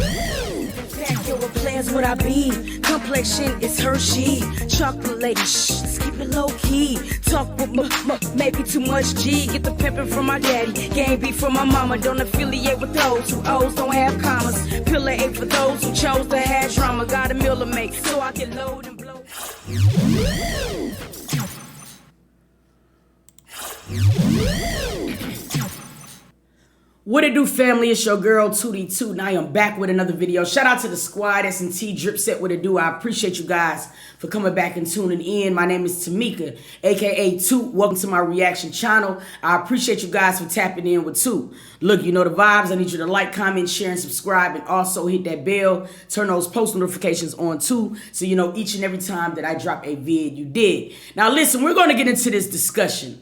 Back, yo, what plans would I be? Complexion is Hershey. Chocolate lady, shh, let's keep it low key. Talk with maybe too much G. Get the pimpin' from my daddy, gang beef from my mama. Don't affiliate with those who O's don't have commas. Pillar 8 for those who chose to have drama. Got a meal to make, so I can load and blow. What it do, family? It's your girl Tootie Toot, and I am back with another video. Shout out to the squad, S&T, Drip Set, what it do. I appreciate you guys for coming back and tuning in. My name is Tamika, aka Toot. Welcome to my reaction channel. I appreciate you guys for tapping in with Toot. Look, you know the vibes. I need you to like, comment, share, and subscribe, and also hit that bell. Turn those post notifications on too, so you know each and every time that I drop a vid, you did. Now listen, we're going to get into this discussion.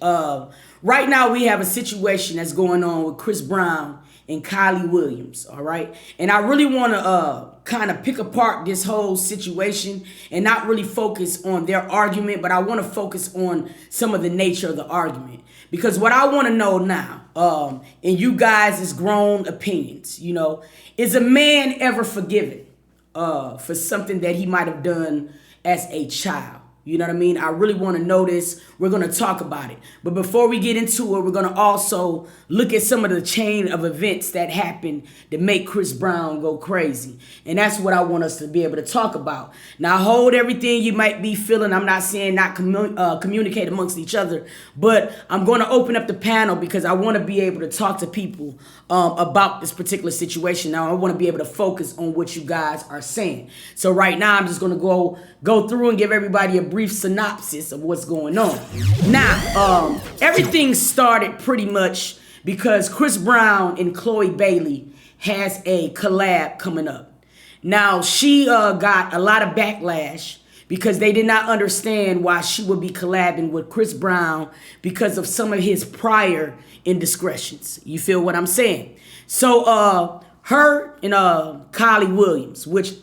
Right now, we have a situation that's going on with Chris Brown and Kylie Williams, all right? And I really want to kind of pick apart this whole situation and not really focus on their argument, but I want to focus on some of the nature of the argument. Because what I want to know now, and you guys' grown opinions, you know, is a man ever forgiven for something that he might have done as a child? You know what I mean? I really want to know this. We're going to talk about it. But before we get into it, we're going to also look at some of the chain of events that happened that make Chris Brown go crazy. And that's what I want us to be able to talk about. Now, hold everything you might be feeling. I'm not saying not communicate amongst each other, but I'm going to open up the panel because I want to be able to talk to people about this particular situation. Now, I want to be able to focus on what you guys are saying. So right now, I'm just going to go through and give everybody a brief synopsis of what's going on. Now, everything started pretty much because Chris Brown and Chloe Bailey has a collab coming up. Now, she got a lot of backlash because they did not understand why she would be collabing with Chris Brown because of some of his prior indiscretions. You feel what I'm saying? So, her and Kylie Williams, which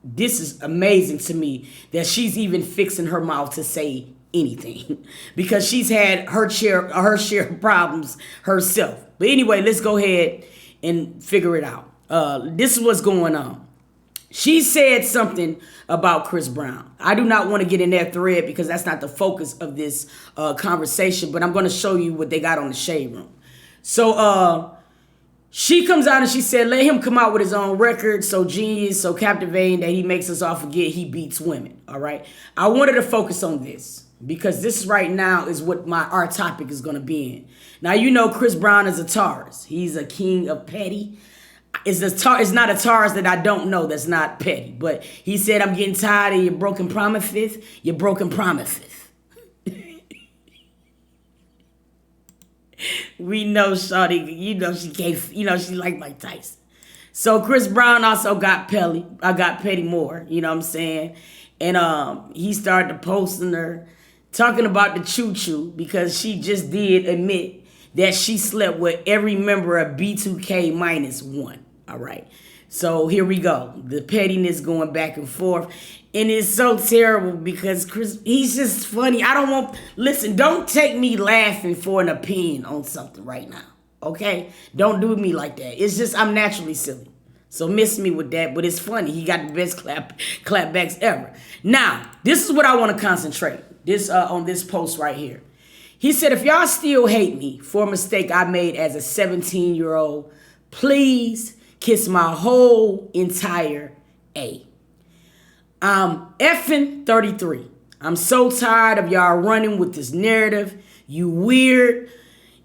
this is amazing to me that she's even fixing her mouth to say anything because she's had her share of problems herself. But anyway, let's go ahead and figure it out. This is what's going on. She said something about Chris Brown. I do not want to get in that thread because that's not the focus of this conversation, but I'm going to show you what they got on the Shade Room. So, she comes out and she said, let him come out with his own record, so genius, so captivating that he makes us all forget he beats women, all right? I wanted to focus on this because this right now is what our topic is going to be in. Now, you know Chris Brown is a Taurus. He's a king of petty. It's not a Taurus that I don't know that's not petty, but he said, I'm getting tired of your broken promises, your broken promises. We know Shawty, you know she can't, you know she like Mike Tyson. So Chris Brown also got petty more, you know what I'm saying? And he started posting her, talking about the choo-choo because she just did admit that she slept with every member of B2K minus one, all right? So here we go. The pettiness going back and forth. And it's so terrible because Chris, he's just funny. Listen, don't take me laughing for an opinion on something right now, okay? Don't do me like that. It's just, I'm naturally silly. So miss me with that, but it's funny. He got the best clapbacks ever. Now, this is what I want to concentrate on this post right here. He said, if y'all still hate me for a mistake I made as a 17-year-old, please kiss my whole entire A. I'm effing 33. I'm so tired of y'all running with this narrative. You weird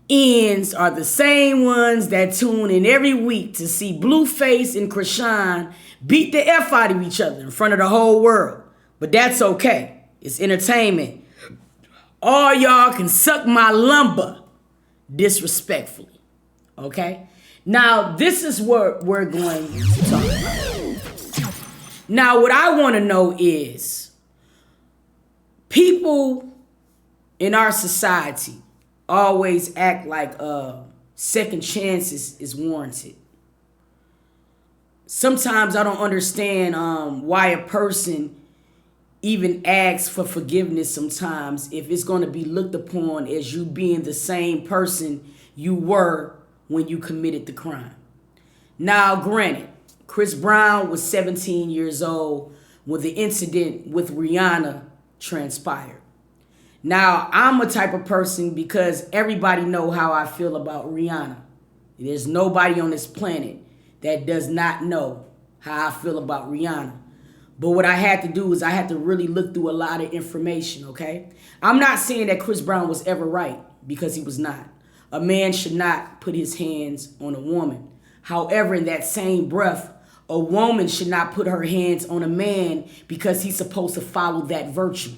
ends are the same ones that tune in every week to see Blueface and Krishan beat the F out of each other in front of the whole world. But that's okay. It's entertainment. All y'all can suck my lumber disrespectfully. Okay? Now, this is what we're going to talk about. Now, what I want to know is people in our society always act like second chances is warranted. Sometimes I don't understand why a person even asks for forgiveness sometimes if it's going to be looked upon as you being the same person you were when you committed the crime. Now, granted, Chris Brown was 17 years old when the incident with Rihanna transpired. Now, I'm a type of person, because everybody know how I feel about Rihanna. There's nobody on this planet that does not know how I feel about Rihanna. But what I had to do is I had to really look through a lot of information, okay? I'm not saying that Chris Brown was ever right, because he was not. A man should not put his hands on a woman. However, in that same breath, a woman should not put her hands on a man because he's supposed to follow that virtue.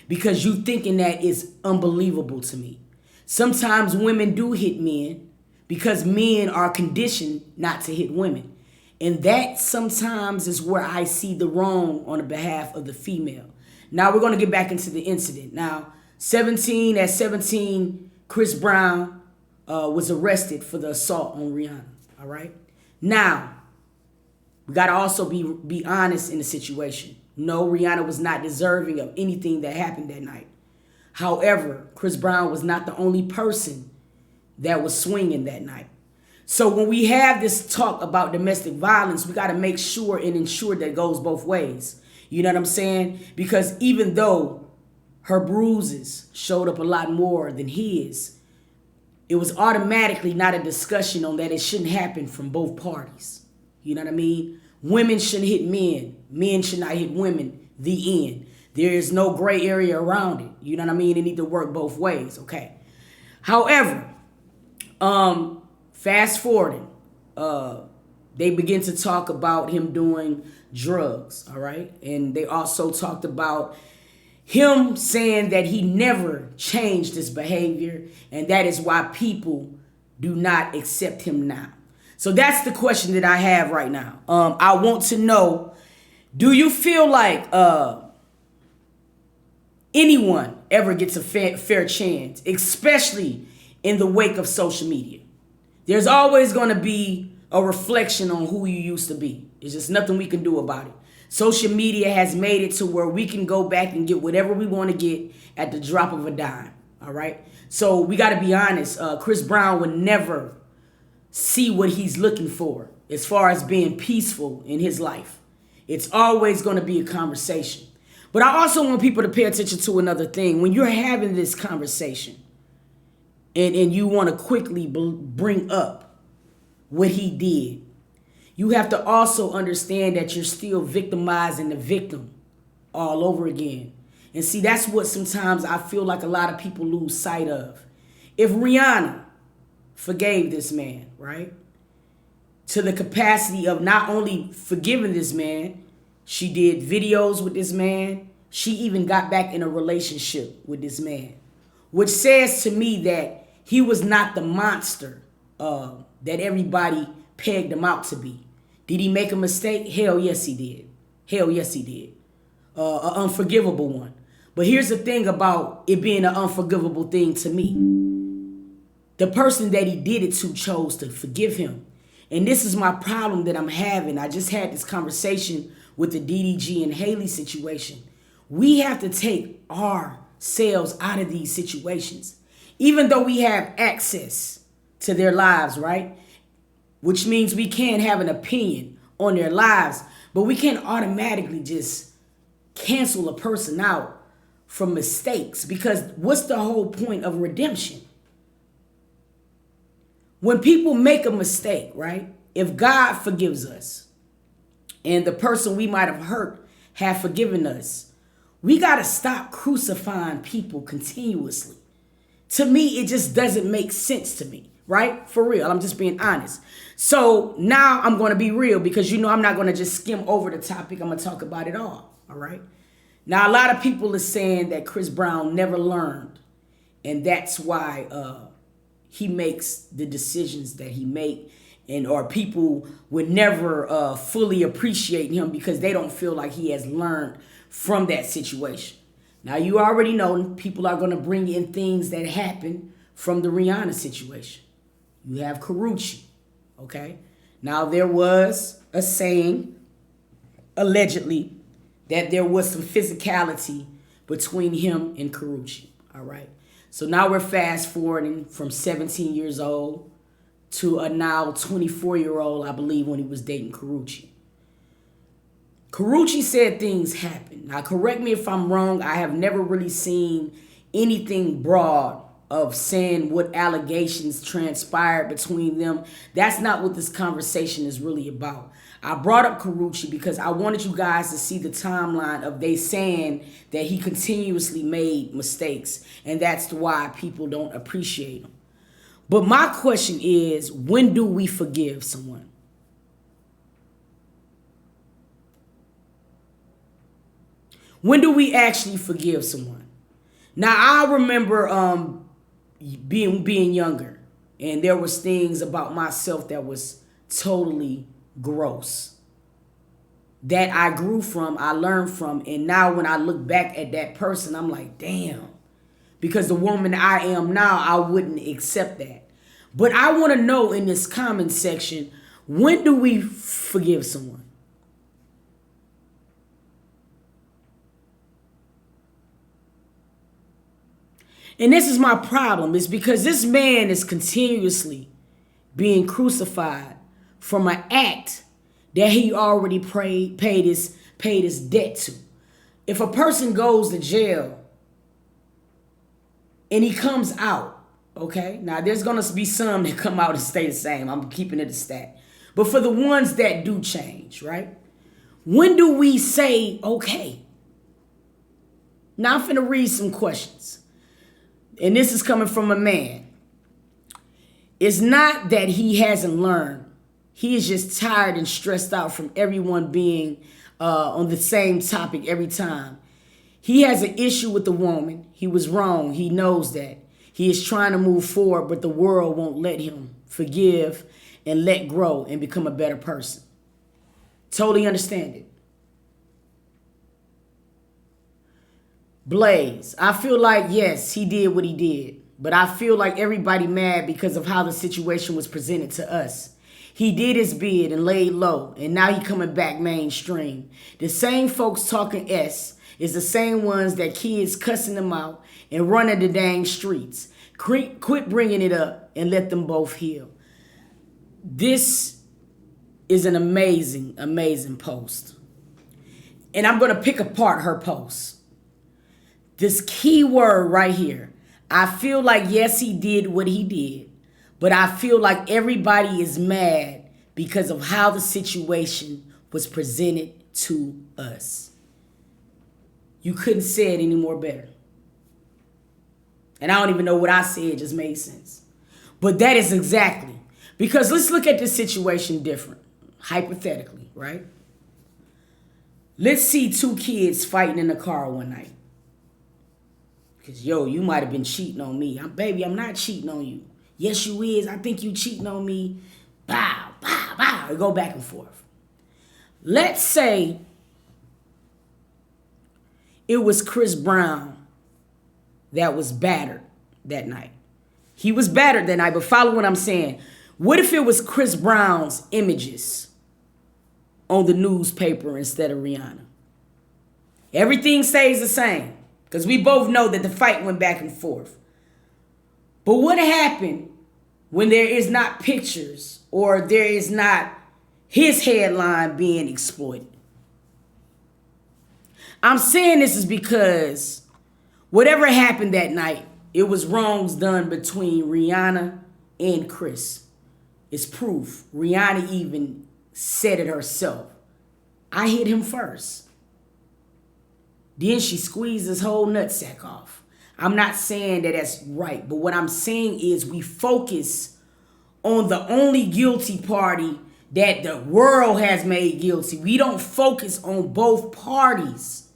Because you thinking that is unbelievable to me. Sometimes women do hit men because men are conditioned not to hit women. And that sometimes is where I see the wrong on the behalf of the female. Now we're going to get back into the incident. Now, 17, Chris Brown was arrested for the assault on Rihanna. All right. Now, we got to also be honest in the situation. No, Rihanna was not deserving of anything that happened that night. However, Chris Brown was not the only person that was swinging that night. So when we have this talk about domestic violence, we got to make sure and ensure that it goes both ways. You know what I'm saying? Because even though her bruises showed up a lot more than his, it was automatically not a discussion on that it shouldn't happen from both parties. You know what I mean? Women shouldn't hit men. Men should not hit women. The end. There is no gray area around it. You know what I mean? It need to work both ways. Okay. However, fast forwarding, they begin to talk about him doing drugs. All right. And they also talked about him saying that he never changed his behavior, and that is why people do not accept him now. So that's the question that I have right now. I want to know, do you feel like anyone ever gets a fair chance, especially in the wake of social media? There's always going to be a reflection on who you used to be. There's just nothing we can do about it. Social media has made it to where we can go back and get whatever we want to get at the drop of a dime. All right. So we got to be honest. Chris Brown would never see what he's looking for as far as being peaceful in his life. It's always going to be a conversation. But I also want people to pay attention to another thing. When you're having this conversation and you want to quickly bring up what he did, you have to also understand that you're still victimizing the victim all over again. And see, that's what sometimes I feel like a lot of people lose sight of. If Rihanna forgave this man, right, to the capacity of not only forgiving this man, she did videos with this man. She even got back in a relationship with this man, which says to me that he was not the monster that everybody pegged him out to be. Did he make a mistake? Hell yes, he did. Hell yes, he did. An unforgivable one. But here's the thing about it being an unforgivable thing to me. The person that he did it to chose to forgive him. And this is my problem that I'm having. I just had this conversation with the DDG and Haley situation. We have to take ourselves out of these situations. Even though we have access to their lives, right? Which means we can have an opinion on their lives, but we can't automatically just cancel a person out from mistakes, because what's the whole point of redemption? When people make a mistake, right? If God forgives us and the person we might have hurt have forgiven us, we got to stop crucifying people continuously. To me, it just doesn't make sense to me. Right? For real. I'm just being honest. So now I'm going to be real, because you know I'm not going to just skim over the topic. I'm going to talk about it all. All right? Now, a lot of people are saying that Chris Brown never learned, and that's why he makes the decisions that he make, or people would never fully appreciate him because they don't feel like he has learned from that situation. Now, you already know people are going to bring in things that happened from the Rihanna situation. You have Karrueche, okay? Now, there was a saying, allegedly, that there was some physicality between him and Karrueche, all right? So now we're fast forwarding from 17 years old to a now 24-year-old, I believe, when he was dating Karrueche, Karuchi said things happen. Now, correct me if I'm wrong. I have never really seen anything broad of saying what allegations transpired between them. That's not what this conversation is really about. I brought up Karuchi because I wanted you guys to see the timeline of they saying that he continuously made mistakes, and that's why people don't appreciate him. But my question is, when do we forgive someone? When do we actually forgive someone? Now, I remember being younger, and there was things about myself that was totally gross that I grew from, I learned from, and now when I look back at that person, I'm like, damn. Because the woman I am now, I wouldn't accept that. But I want to know in this comment section, when do we forgive someone? And this is my problem, is because this man is continuously being crucified from an act that he already paid his debt to. If a person goes to jail and he comes out, okay, now there's going to be some that come out and stay the same. I'm keeping it a stat. But for the ones that do change, right? When do we say, okay? Now I'm finna read some questions. And this is coming from a man. It's not that he hasn't learned. He is just tired and stressed out from everyone being on the same topic every time. He has an issue with the woman. He was wrong. He knows that. He is trying to move forward, but the world won't let him forgive and let grow and become a better person. Totally understand it. Blaze, I feel like, yes, he did what he did. But I feel like everybody mad because of how the situation was presented to us. He did his bid and laid low, and now he coming back mainstream. The same folks talking S is the same ones that kids cussing them out and running the dang streets. Quit bringing it up and let them both heal. This is an amazing, amazing post. And I'm going to pick apart her post. This key word right here. I feel like, yes, he did what he did, but I feel like everybody is mad because of how the situation was presented to us. You couldn't say it any more better. And I don't even know what I said, it just made sense. But that is exactly, because let's look at this situation different, hypothetically, right? Let's see two kids fighting in the car one night. Because, yo, you might have been cheating on me. Baby, I'm not cheating on you. Yes, you is. I think you cheating on me. Bow, bow, bow. We go back and forth. Let's say it was Chris Brown that was battered that night. He was battered that night, but follow what I'm saying. What if it was Chris Brown's images on the newspaper instead of Rihanna? Everything stays the same. Because we both know that the fight went back and forth. But what happened when there is not pictures or there is not his headline being exploited? I'm saying this is because whatever happened that night, it was wrongs done between Rihanna and Chris. It's proof. Rihanna even said it herself. I hit him first. Then she squeezed his whole nutsack off. I'm not saying that that's right, but what I'm saying is we focus on the only guilty party that the world has made guilty. We don't focus on both parties.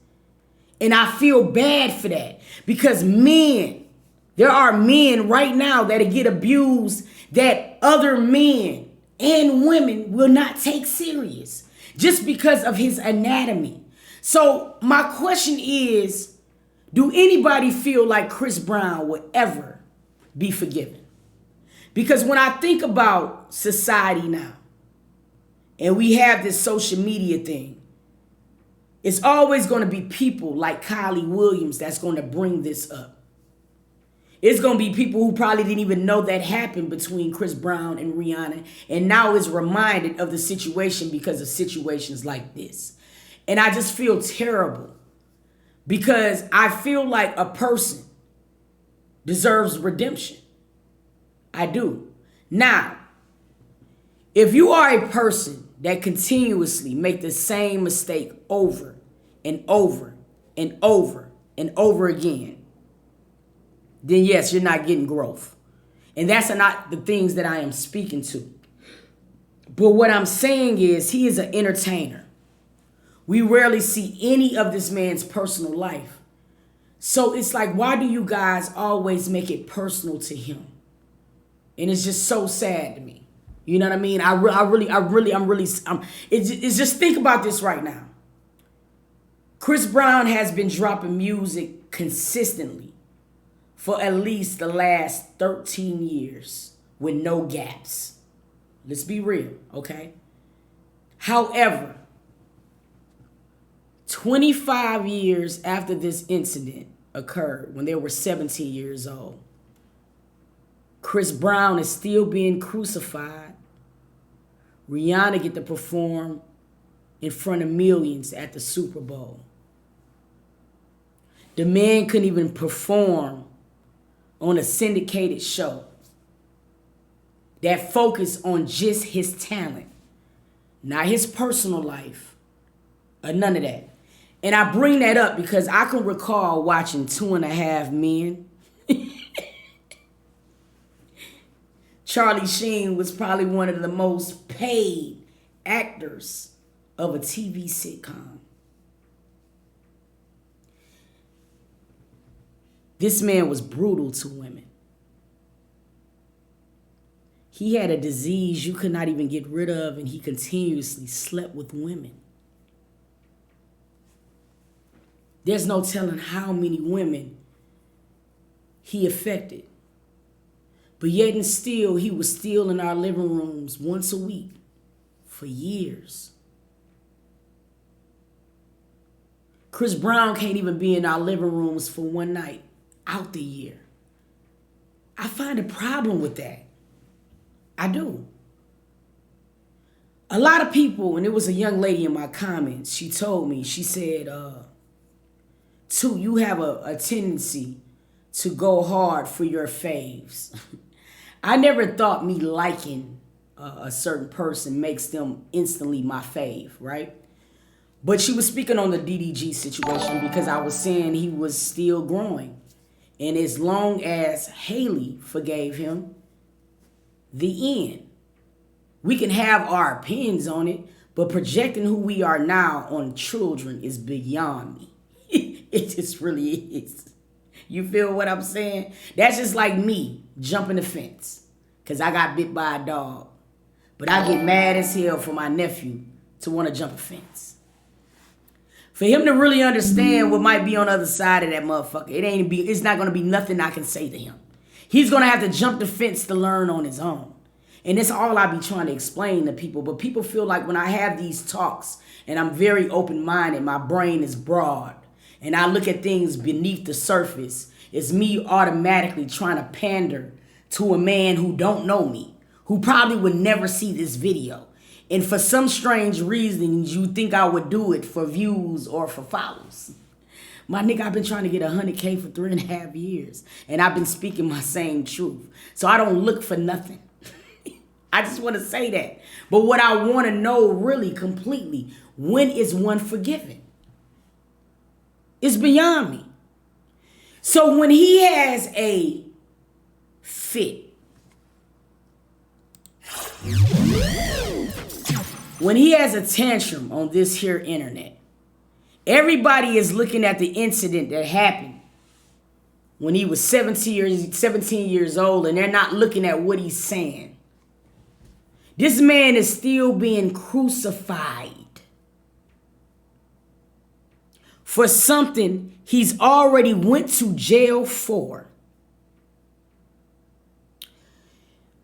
And I feel bad for that because there are men right now that get abused that other men and women will not take serious just because of his anatomy. So my question is, do anybody feel like Chris Brown would ever be forgiven? Because when I think about society now, and we have this social media thing, it's always going to be people like Kylie Williams that's going to bring this up. It's going to be people who probably didn't even know that happened between Chris Brown and Rihanna, and now is reminded of the situation because of situations like this. And I just feel terrible because I feel like a person deserves redemption. I do. Now, if you are a person that continuously make the same mistake over and over and over and over again, then yes, you're not getting growth. And that's not the things that I am speaking to. But what I'm saying is he is an entertainer. We rarely see any of this man's personal life. So it's like, why do you guys always make it personal to him? And it's just so sad to me. You know what I mean? It's just, think about this right now. Chris Brown has been dropping music consistently for at least the last 13 years with no gaps. Let's be real, okay? However, 25 years after this incident occurred, when they were 17 years old, Chris Brown is still being crucified. Rihanna get to perform in front of millions at the Super Bowl. The man couldn't even perform on a syndicated show that focused on just his talent, not his personal life, or none of that. And I bring that up because I can recall watching 2.5 Men. Charlie Sheen was probably one of the most paid actors of a TV sitcom. This man was brutal to women. He had a disease you could not even get rid of, and he continuously slept with women. There's no telling how many women he affected. But yet and still, he was still in our living rooms once a week for years. Chris Brown can't even be in our living rooms for one night out the year. I find a problem with that. I do. A lot of people, and it was a young lady in my comments, she told me, she said, Toot, you have a tendency to go hard for your faves. I never thought me liking a certain person makes them instantly my fave, right? But she was speaking on the DDG situation because I was saying he was still growing. And as long as Haley forgave him, the end. We can have our opinions on it, but projecting who we are now on children is beyond me. It just really is. You feel what I'm saying? That's just like me jumping the fence because I got bit by a dog. But I get mad as hell for my nephew to want to jump a fence. For him to really understand what might be on the other side of that motherfucker, it's not going to be nothing I can say to him. He's going to have to jump the fence to learn on his own. And that's all I be trying to explain to people. But people feel like when I have these talks and I'm very open-minded, my brain is broad, and I look at things beneath the surface, it's me automatically trying to pander to a man who don't know me, who probably would never see this video. And for some strange reason, you think I would do it for views or for follows. My nigga, I've been trying to get 100K for 3.5 years. And I've been speaking my same truth. So I don't look for nothing. I just want to say that. But what I want to know really completely, when is one forgiven? It's beyond me. So when he has a fit, when he has a tantrum on this here internet, everybody is looking at the incident that happened when he was 17 years old, and they're not looking at what he's saying. This man is still being crucified for something he's already went to jail for.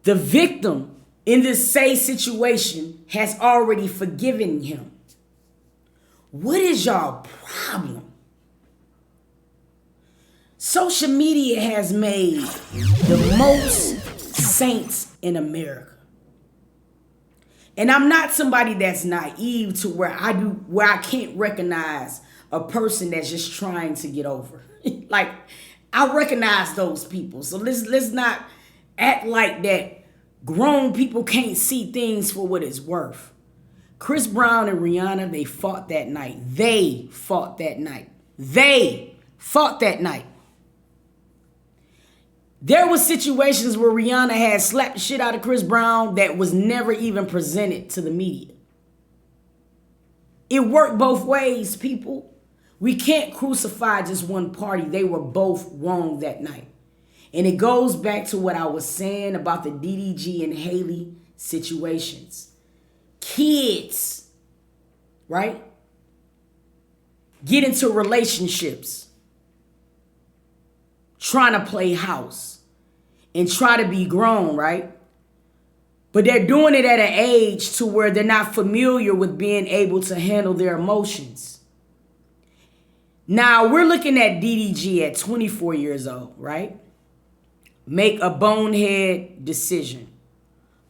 The victim in this same situation has already forgiven him. What is y'all problem? Social media has made the most saints in America. And I'm not somebody that's naive to where I can't recognize a person that's just trying to get over. Like, I recognize those people. So let's not act like that grown people can't see things for what it's worth. Chris Brown and Rihanna, they fought that night. They fought that night. They fought that night. There were situations where Rihanna had slapped the shit out of Chris Brown that was never even presented to the media. It worked both ways, people. We can't crucify just one party. They were both wrong that night. And it goes back to what I was saying about the DDG and Haley situations. Kids, right? Get into relationships, trying to play house and try to be grown, right? But they're doing it at an age to where they're not familiar with being able to handle their emotions. Now, we're looking at DDG at 24 years old, right? Make a bonehead decision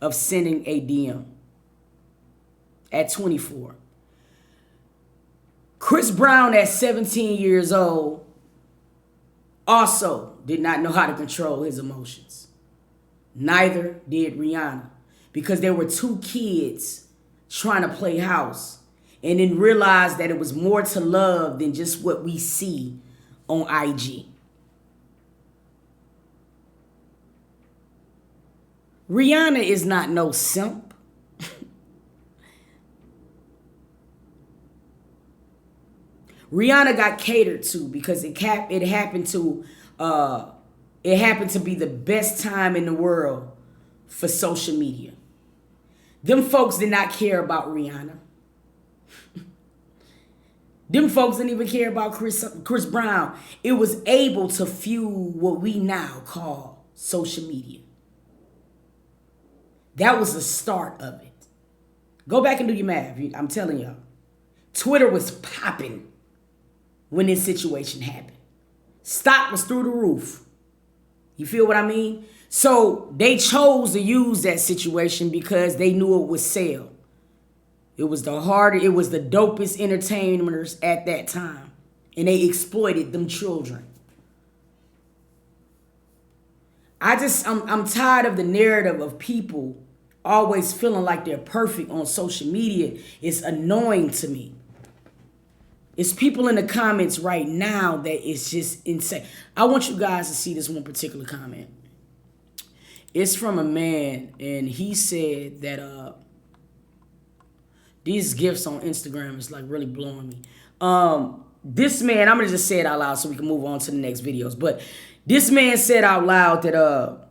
of sending a DM at 24. Chris Brown at 17 years old also did not know how to control his emotions. Neither did Rihanna, because there were two kids trying to play house and then realized that it was more to love than just what we see on IG. Rihanna is not no simp. Rihanna got catered to because it happened to be the best time in the world for social media. Them folks did not care about Rihanna. Them folks didn't even care about Chris Brown. It was able to fuel what we now call social media. That was the start of it. Go back and do your math. I'm telling y'all. Twitter was popping when this situation happened. Stock was through the roof. You feel what I mean? So they chose to use that situation because they knew it would sell. It was the dopest entertainers at that time. And they exploited them children. I'm tired of the narrative of people always feeling like they're perfect on social media. It's annoying to me. It's people in the comments right now that it's just insane. I want you guys to see this one particular comment. It's from a man, and he said that these gifts on Instagram is like really blowing me. This man, I'm gonna just say it out loud so we can move on to the next videos. But this man said out loud that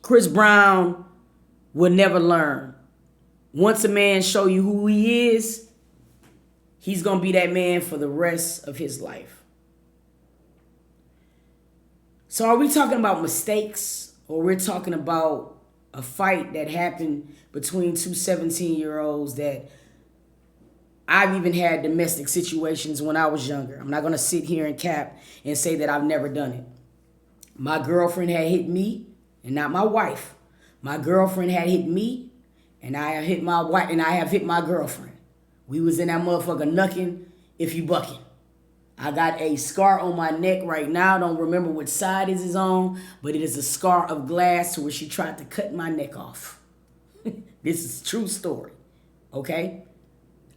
Chris Brown will never learn. Once a man show you who he is, he's going to be that man for the rest of his life. So are we talking about mistakes, or we're talking about a fight that happened between two 17-year-olds that I've even had domestic situations when I was younger. I'm not going to sit here and cap and say that I've never done it. My girlfriend had hit me and not my wife. My girlfriend had hit me and I have hit my wife, and I have hit my girlfriend. We was in that motherfucker knucking if you bucking. I got a scar on my neck right now. I don't remember which side it is on, but it is a scar of glass to where she tried to cut my neck off. This is a true story, okay?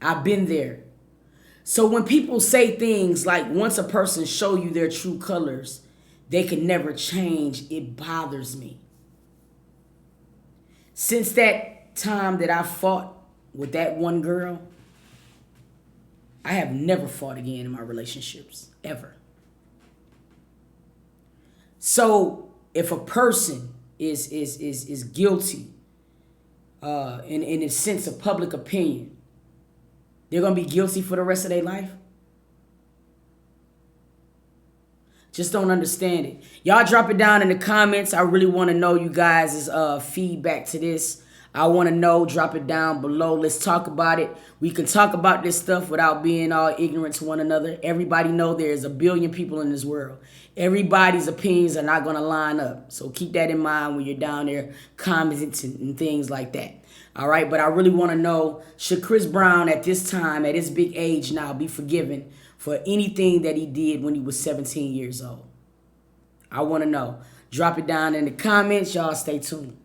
I've been there. So when people say things like once a person show you their true colors, they can never change, it bothers me. Since that time that I fought with that one girl, I have never fought again in my relationships, ever. So if a person is guilty in a sense of public opinion, they're going to be guilty for the rest of their life? Just don't understand it. Y'all drop it down in the comments. I really want to know you guys' feedback to this. I want to know. Drop it down below. Let's talk about it. We can talk about this stuff without being all ignorant to one another. Everybody know there's a billion people in this world. Everybody's opinions are not going to line up. So keep that in mind when you're down there commenting and things like that. All right, but I really want to know, should Chris Brown at this time, at his big age now, be forgiven for anything that he did when he was 17 years old? I want to know. Drop it down in the comments. Y'all stay tuned.